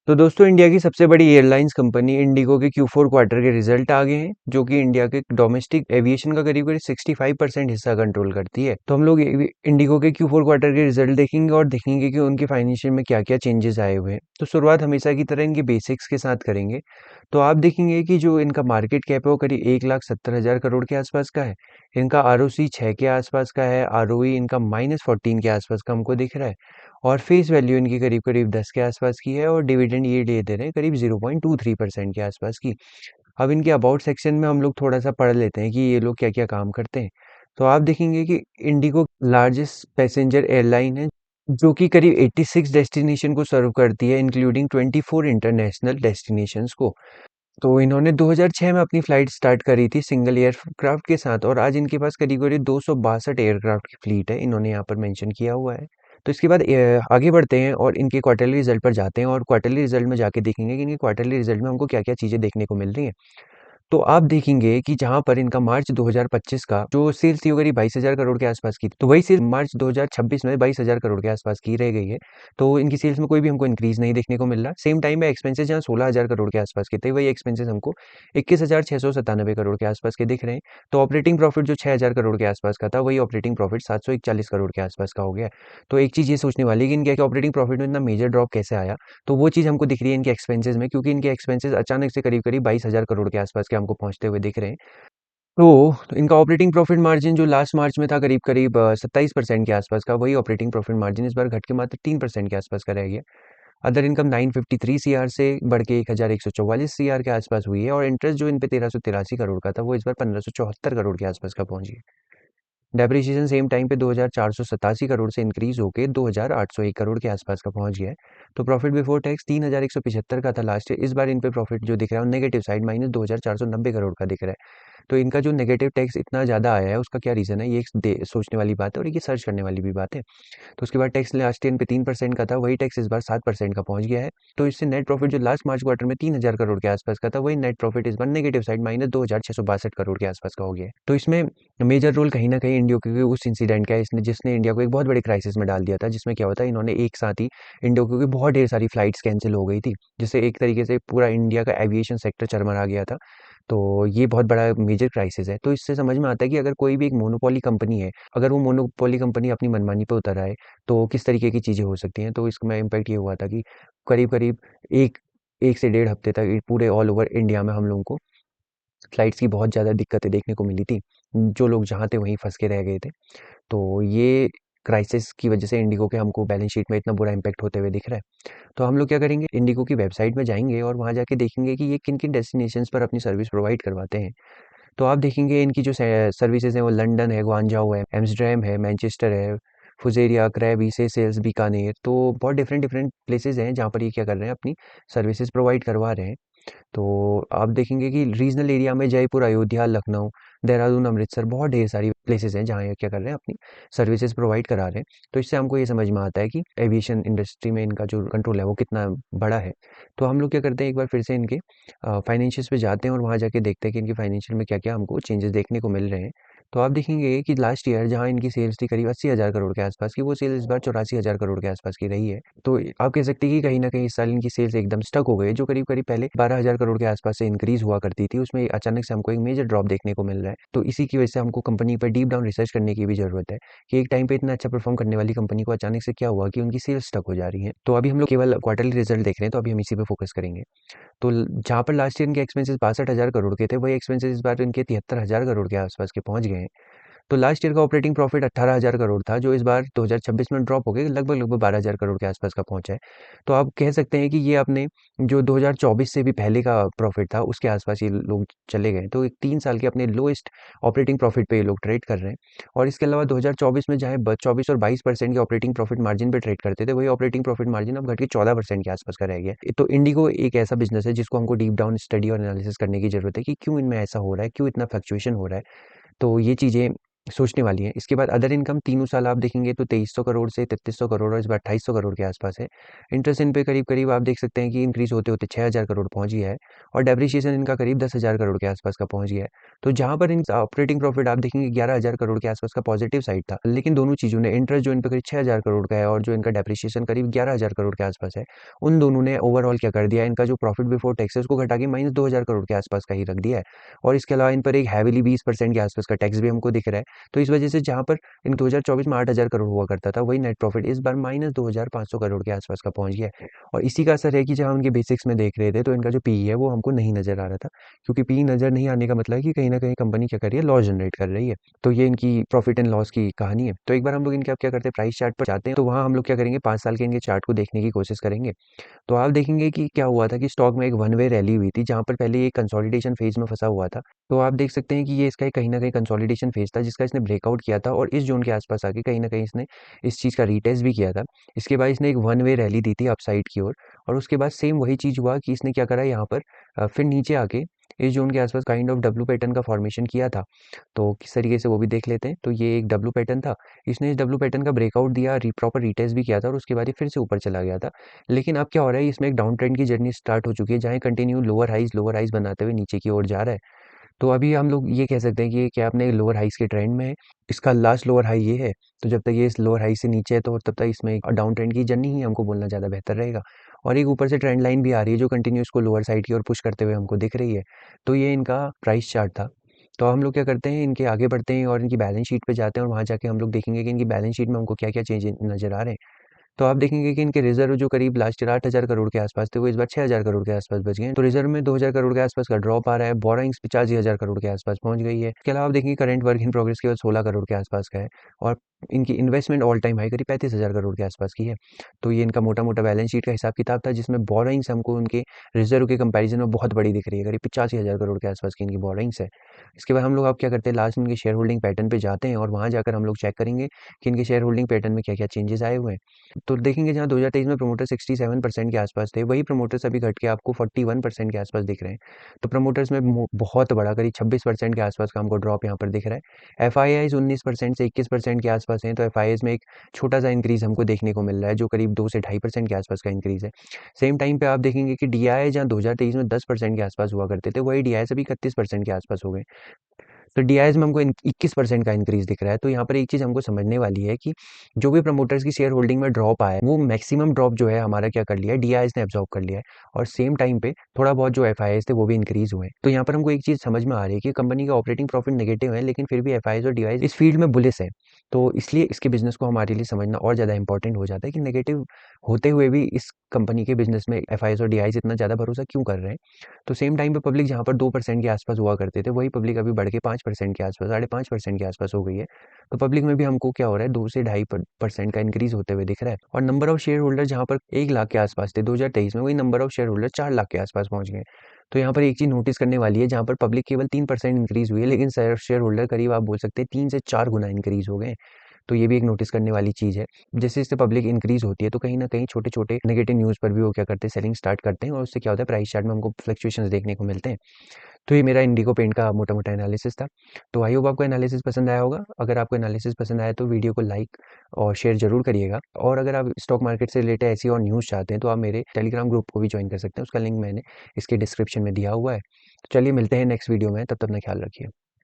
तो दोस्तों इंडिया की सबसे बड़ी एयरलाइंस कंपनी इंडिगो के Q4 क्वार्टर के रिजल्ट आ गए हैं, जो कि इंडिया के डोमेस्टिक एविएशन का करीब करीब 65% हिस्सा कंट्रोल करती है। तो हम लोग इंडिगो के Q4 क्वार्टर के रिजल्ट देखेंगे और देखेंगे कि उनके फाइनेंशियल में क्या क्या चेंजेस आए हुए हैं। तो शुरुआत हमेशा की तरह इनके बेसिक्स के साथ करेंगे। तो आप देखेंगे कि जो इनका मार्केट कैप है वो करीब 1,70,000 करोड़ के आसपास का है। इनका ROC 6 के आसपास का है, ROE इनका -14 के आसपास का हमको दिख रहा है। और फेस वैल्यू इनकी करीब करीब 10 के आसपास की है और डिविडेंड ये दे रहे हैं करीब 0.23% के आसपास की। अब इनके अबाउट सेक्शन में हम लोग थोड़ा सा पढ़ लेते हैं कि ये लोग क्या क्या काम करते हैं। तो आप देखेंगे कि इंडिगो लार्जेस्ट पैसेंजर एयरलाइन है, जो कि करीब 86 डेस्टिनेशन को सर्व करती है, इंक्लूडिंग 24 इंटरनेशनल डेस्टिनेशंस को। तो इन्होंने 2006 में अपनी फ्लाइट स्टार्ट करी थी सिंगल एयरक्राफ्ट के साथ और आज इनके पास करीब करीब 262 एयरक्राफ्ट की फ्लीट है, इन्होंने यहाँ पर मेंशन किया हुआ है। तो इसके बाद आगे बढ़ते हैं और इनके क्वार्टरली रिजल्ट पर जाते हैं और क्वार्टरली रिजल्ट में जाके देखेंगे कि इनके क्वार्टरली रिजल्ट में हमको क्या क्या चीज़ें देखने को मिल रही हैं। तो आप देखेंगे कि जहाँ पर इनका मार्च 2025 का जो सेल्स थी वो करीब 22,000 करोड़ के आसपास की थी, तो वही सेल्स मार्च 2026 में 22,000 करोड़ के आसपास की रह गई है। तो इनकी सेल्स में कोई भी हमको इंक्रीज नहीं देखने को मिल रहा। सेम टाइम में एक्सपेंसेस जहाँ 16,000 करोड़ के आसपास के थे, वही एक्सपेंसेस हमको 21,697 करोड़ के आसपास के दिख रहे हैं। तो ऑपरेटिंग प्रॉफिट जो 6,000 करोड़ के आसपास का था, वही ऑपरेटिंग प्रॉफिट 741 करोड़ के आसपास का हो गया है। तो एक चीज़ ये सोचने वाली है कि इनके ऑपरेटिंग प्रॉफिट में इतना मेजर ड्रॉप कैसे आया। तो वो चीज़ हमको दिख रही है इनके एक्सपेंसेस में, क्योंकि इनके एक्सपेंसेस अचानक से करीब करीब 22,000 करोड़ के आसपास के हमको पहुंचते हुए दिख रहे हैं। तो इनका ऑपरेटिंग प्रॉफिट मार्जिन जो लास्ट मार्च में था करीब करीब 27% के आसपास का, वही ऑपरेटिंग प्रॉफिट मार्जिन इस बार घट के मात्र 3% के आसपास का रह गया। अदर इनकम 953 सीआर से बढ़ के 1,144 सीआर के आसपास हुई है और इंटरेस्ट जो इन पे 1,383 करोड़ का था, वो इस बार 1,574 करोड़ के आसपास का पहुंच गया। डेप्रिसिएशन सेम टाइम पे 2,487 करोड़ से इंक्रीज होकर 2,801 करोड़ के आसपास का पहुंच गया है। तो प्रॉफिट बिफोर टैक्स 3,175 का था लास्ट ईयर, इस बार इन पे प्रॉफिट जो दिख रहा है नेगेटिव साइड -2,490 करोड़ का दिख रहा है। तो इनका जो नेगेटिव टैक्स इतना ज़्यादा आया है उसका क्या रीज़न है, ये सोचने वाली बात है और ये सर्च करने वाली भी बात है। तो उसके बाद टैक्स लास्ट ईयर पे 3% का था, वही टैक्स इस बार 7% का पहुंच गया है। तो इससे नेट प्रॉफिट जो लास्ट मार्च क्वार्टर में 3,000 करोड़ के आसपास का था, वही नेट प्रॉफिट इस बार नेगेटिव साइड -2,662 करोड़ के आसपास का हो गया है। तो इसमें मेजर रोल कहीं ना कहीं इंडिया के उस इंसिडेंट का है, इसने जिसने इंडिया को एक बहुत बड़े क्राइसिस में डाल दिया था, जिसमें क्या होता है इन्होंने एक साथ ही इंडिया की बहुत ढेर सारी फ्लाइट्स कैंसिल हो गई थी, जिससे एक तरीके से पूरा इंडिया का एविएशन सेक्टर चरमरा गया था। तो ये बहुत बड़ा मेजर क्राइसिस है। तो इससे समझ में आता है कि अगर कोई भी एक मोनोपोली कंपनी है, अगर वो मोनोपोली कंपनी अपनी मनमानी पे उतर आए, तो किस तरीके की चीज़ें हो सकती हैं। तो इसमें इम्पैक्ट ये हुआ था कि करीब-करीब एक 1 से डेढ़ हफ्ते तक ये पूरे ऑल ओवर इंडिया में हम लोगों को फ्लाइट्स की बहुत ज़्यादा दिक्कतें देखने को मिली थी। जो लोग जहाँ थे वहीं फँस के रह गए थे। तो ये क्राइसिस की वजह से इंडिगो के हमको बैलेंस शीट में इतना बुरा इम्पैक्ट होते हुए दिख रहा है। तो हम लोग क्या करेंगे, इंडिगो की वेबसाइट में जाएँगे और वहाँ जाके देखेंगे कि ये किन-किन डेस्टिनेशंस पर अपनी सर्विस प्रोवाइड करवाते हैं। तो आप देखेंगे इनकी जो सर्विसेज हैं वो लंदन है, ग्वांगझाओ है, एम्स्टर्डम है, मैनचेस्टर है, फुजेरिया, क्रैबी, सेशेल्स, बीकानेर। तो बहुत डिफरेंट डिफरेंट प्लेसेस हैं जहाँ पर ये क्या कर रहे हैं, अपनी सर्विसेज प्रोवाइड करवा रहे हैं। तो आप देखेंगे कि रीजनल एरिया में जयपुर, अयोध्या, लखनऊ, देहरादून, अमृतसर, बहुत ढेर सारी प्लेसेस हैं जहाँ ये क्या कर रहे हैं, अपनी सर्विसेज प्रोवाइड करा रहे हैं। तो इससे हमको ये समझ में आता है कि एविएशन इंडस्ट्री में इनका जो कंट्रोल है वो कितना बड़ा है। तो हम लोग क्या करते हैं, एक बार फिर से इनके फाइनेंशियल्स पे जाते हैं और वहाँ जाके देखते हैं कि इनके फाइनेंशियल में क्या क्या हमको चेंजेस देखने को मिल रहे हैं। तो आप देखेंगे कि लास्ट ईयर जहाँ इनकी सेल्स थी करीब 80,000 करोड़ के आसपास की, वो सेल्स इस बार 84,000 करोड़ के आसपास की रही है। तो आप कह सकते हैं कि कहीं न कहीं इस साल इनकी सेल्स एकदम स्टक हो गई है, जो करीब-करीब पहले 12,000 करोड़ के आसपास से इंक्रीज़ हुआ करती थी, उसमें अचानक से हमको एक मेजर ड्रॉप देखने को मिल रहा है। तो इसी की वजह से हमको कंपनी पे डीप डाउन रिसर्च करने की भी ज़रूरत है, कि एक टाइम पे इतना अच्छा परफ़ॉर्म करने वाली कंपनी को अचानक से क्या हुआ कि उनकी सेल्स स्टक हो जा रही हैं। तो अभी हम लोग केवल क्वार्टरली रिज़ल्ट देख रहे हैं, तो अभी हम इसी पे फ़ोकस करेंगे। तो जहाँ पर लास्ट ईयर इनके एक्सपेंसेस 62,000 करोड़ के थे, वही एक्सपेंसेस इस बार इनके 73,000 करोड़ के आसपास के पहुंच गए हैं। तो लास्ट ईयर का ऑपरेटिंग प्रॉफिट 18,000 करोड़ था, जो इस बार 2026 में ड्रॉप हो गया, लगभग 12,000 करोड़ के आसपास का पहुंचा है। तो आप कह सकते हैं कि ये अपने जो 2024 से भी पहले का प्रॉफिट था उसके आसपास ये लोग चले गए। तो एक 3 साल के अपने लोएस्ट ऑपरेटिंग प्रॉफिट पे ये लोग ट्रेड कर रहे हैं। और इसके अलावा 2024 में जहाँ 24 और 22% के ऑपरेटिंग प्रॉफिट मार्जिन पे ट्रेड करते थे, वही ऑपरेटिंग प्रॉफिट मार्जिन अब घट के 14% के आसपास का रह गया। तो इंडिगो एक ऐसा बिजनेस है जिसको हमको डीप डाउन स्टडी और एनालिसिस करने की जरूरत है कि क्यों इनमें ऐसा हो रहा है, क्यों इतना फ्लक्चुएशन हो रहा है। तो ये चीज़ें सोचने वाली है। इसके बाद अदर इनकम तीनों साल आप देखेंगे तो 2300 करोड़ से 3300 करोड़ और इस बार 2800 करोड़ के आसपास है। इंटरेस्ट इन पे करीब करीब आप देख सकते हैं कि इंक्रीज होते होते 6000 करोड़ पहुंच गया है और डेप्रिसिएशन इनका करीब 10,000 करोड़ के आसपास का पहुंच गया है। तो जहां पर इन ऑपरेटिंग प्रॉफिट आप देखेंगे 11,000 करोड़ के आसपास का पॉजिटिव साइड था, लेकिन दोनों चीजों ने इंटरेस्ट जो इन पे करीब 6000 करोड़ का है और जो इनका डेप्रिसिएशन करीब 11,000 करोड़ के आसपास है, उन दोनों ने ओवरऑल क्या कर दिया, इनका जो प्रॉफिट बिफोर टैक्सेस को घटा के -2000 करोड़ के आसपास का ही रख दिया है। और इसके अलावा इन पर एक हैविली 20% के आसपास का टैक्स भी हमको दिख रहा है। तो इस वजह से जहां पर इन 2024 में 8,000 करोड़ हुआ करता था, वही नेट प्रॉफिट इस बार -2,500 करोड़ के आसपास का पहुंच गया है। और इसी का असर है कि जहां उनके बेसिक्स में देख रहे थे तो इनका जो पीई है वो हमको नहीं नजर आ रहा था, क्योंकि पीई नजर नहीं आने का मतलब है कि कहीं ना कहीं कंपनी क्या कर रही है, लॉस जनरेट कर रही है। तो ये इनकी प्रॉफिट एंड लॉस की कहानी है। तो एक बार हम लोग इनके आप क्या करते हैं, प्राइस चार्ट पर जाते हैं, तो वहां हम लोग क्या करेंगे, 5 साल के इनके चार्ट को देखने की कोशिश करेंगे। तो आप देखेंगे कि क्या हुआ था कि स्टॉक में एक वन वे रैली हुई थी, जहां पर पहले ये कंसोलिडेशन फेज में फंसा हुआ था। तो आप देख सकते हैं कि ये इसका कहीं ना कहीं कंसोलिडेशन फेज था, जिसका इसने ब्रेकआउट किया था और इस जोन के आसपास आके कहीं ना कहीं इसने इस चीज़ का रीटेस्ट भी किया था। इसके बाद इसने एक वन वे रैली दी थी अपसाइड की ओर, और उसके बाद सेम वही चीज़ हुआ कि इसने क्या करा यहाँ पर फिर नीचे आके इस जोन के आसपास काइंड ऑफ डब्लू पैटर्न का फॉर्मेशन किया था। तो किस तरीके से वो भी देख लेते हैं। तो ये एक डब्लू पैटर्न था, इसने इस डब्लू पैटर्न का ब्रेकआउट दिया, प्रॉपर रीटेस्ट भी किया था और उसके बाद ये फिर से ऊपर चला गया था। लेकिन अब क्या हो रहा है, इसमें एक डाउन ट्रेंड की जर्नी स्टार्ट हो चुकी है, जहाँ कंटिन्यू लोअर हाइज बनाते हुए नीचे की ओर जा रहा है। तो अभी हम लोग ये कह सकते हैं कि ये क्या अपने लोअर हाइस के ट्रेंड में है, इसका लास्ट लोअर हाई ये है। तो जब तक ये इस लोअर हाई से नीचे है तो तब तक इसमें डाउन ट्रेंड की जर्नी ही हमको बोलना ज़्यादा बेहतर रहेगा। और एक ऊपर से ट्रेंड लाइन भी आ रही है जो कंटिन्यू इसको लोअर साइड की ओर पुश करते हुए हमको दिख रही है। तो ये इनका प्राइस चार्ट था। तो हम लोग क्या करते हैं, इनके आगे बढ़ते हैं और इनकी बैलेंस शीट पे जाते हैं और वहाँ जाके हम लोग देखेंगे कि इनकी बैलेंस शीट में हमको क्या क्या चेंज नजर आ रहे हैं। तो आप देखेंगे कि इनके रिजर्व जो करीब लास्ट ईयर 8,000 करोड़ के आसपास थे, वो इस बार 6,000 करोड़ के आसपास बच गए हैं। तो रिजर्व में 2,000 करोड़ के आसपास का ड्रॉप आ रहा है। बोरोइंग्स 85,000 करोड़ के आसपास पहुंच गई है। इसके अलावा आप देखेंगे करंट वर्क इन प्रोग्रेस केवल 16 करोड़ के आसपास का है और इनकी इन्वेस्टमेंट ऑल टाइम हाई करीब 35,000 करोड़ के आसपास की है। तो ये इनका मोटा मोटा बैलेंस शीट का हिसाब किताब था, जिसमें बोरोइंग्स हमको उनके रिजर्व के कंपैरिजन में बहुत बड़ी दिख रही है, करीब 85,000 करोड़ के आसपास की इनकी बोरोइंग्स है। इसके बाद हम लोग आप क्या करते हैं, लास्ट इनके शेयर होल्डिंग पैटर्न पे जाते हैं और वहां जाकर हम लोग चेक करेंगे कि इनके शेयर होल्डिंग पैटर्न में क्या क्या चेंजेस आए हुए हैं। तो देखेंगे जहाँ 2023 में प्रमोटर 67% के आसपास थे, वही प्रमोटर्स अभी घट के आपको 41% के आसपास दिख रहे हैं। तो प्रमोटर्स में बहुत बड़ा करीब 26% के आसपास का हमको ड्रॉप यहाँ पर दिख रहा है। एफ आई आईज 19% से 21% के आसपास हैं। तो एफ आई आईज में एक छोटा सा इंक्रीज हमको देखने को मिल रहा है, जो करीब 2 से 2.5% के आसपास का इंक्रीज है। सेम टाइम पे आप देखेंगे कि डी आई जहाँ 2023 में 10% के आसपास हुआ करते थे, वही डी आई अभी 31% के आसपास हो गए। तो डीआईएस में हमको 21% का इंक्रीज दिख रहा है। तो यहाँ पर एक चीज़ हमको समझने वाली है कि जो भी प्रमोटर्स की शेयर होल्डिंग में ड्रॉप आया है, वो मैक्सिमम ड्रॉप जो है हमारा क्या कर लिया है, डीआईएस ने एब्जॉर्ब कर लिया है। और सेम टाइम पे थोड़ा बहुत जो एफआईआईस थे वो भी इंक्रीज हुए। तो यहाँ पर हमको एक चीज़ समझ में आ रही है कि कंपनी का ऑपरेटिंग प्रॉफिट नेगेटिव है, लेकिन फिर भी एफआईआईस और डीआईएस इस फील्ड में बुलिस है। तो इसलिए इसके बिजनेस को हमारे लिए समझना और ज़्यादा इंपॉर्टेंट हो जाता है कि नेगेटिव होते हुए भी इस कंपनी के बिजनेस में एफआईआईस और डीआईएस इतना ज़्यादा भरोसा क्यों कर रहे हैं। तो सेम टाइम पे पब्लिक जहाँ पर 2% के आसपास हुआ करते थे, वही पब्लिक अभी बढ़ के 5% के आसपास, 5.5% के आसपास हो गई है। तो पब्लिक में भी हमको क्या हो रहा है, 2 से 2.5% का इंक्रीज होते हुए दिख रहा है। और नंबर ऑफ शेयर होल्डर जहाँ पर 1 लाख के आसपास थे 2023 में, वही number of share holder 4 lakh के आसपास पहुंच गए। तो यहाँ पर एक चीज नोटिस करने वाली है, जहाँ पर पब्लिक केवल 3% इंक्रीज हुई है, लेकिन शेयर होल्डर करीब आप बोल सकते हैं 3 से 4 गुना इंक्रीज हो गए। तो ये भी एक नोटिस करने वाली चीज़ है। जैसे जैसे पब्लिक इंक्रीज होती है तो कहीं न कहीं छोटे-छोटे नेगेटिव न्यूज़ पर भी वो क्या करते हैं, सेलिंग स्टार्ट करते हैं और उससे क्या होता है, प्राइस चार्ट में हमको फ्लक्चुएशंस देखने को मिलते हैं। तो ये मेरा इंडिगो पेंट का मोटा-मोटा एनालिसिस था। तो आई होप आपको एनालिसिस पसंद आया होगा। अगर आपको एनालिसिस पसंद आया तो वीडियो को लाइक और शेयर ज़रूर करिएगा। और अगर आप स्टॉक मार्केट से रिलेटेड ऐसी और न्यूज़ चाहते हैं तो आप मेरे टेलीग्राम ग्रुप को भी जॉइन कर सकते हैं। उसका लिंक मैंने इसके डिस्क्रिप्शन में दिया हुआ है। तो चलिए मिलते हैं नेक्स्ट वीडियो में, तब तक अपना ख्याल रखिए।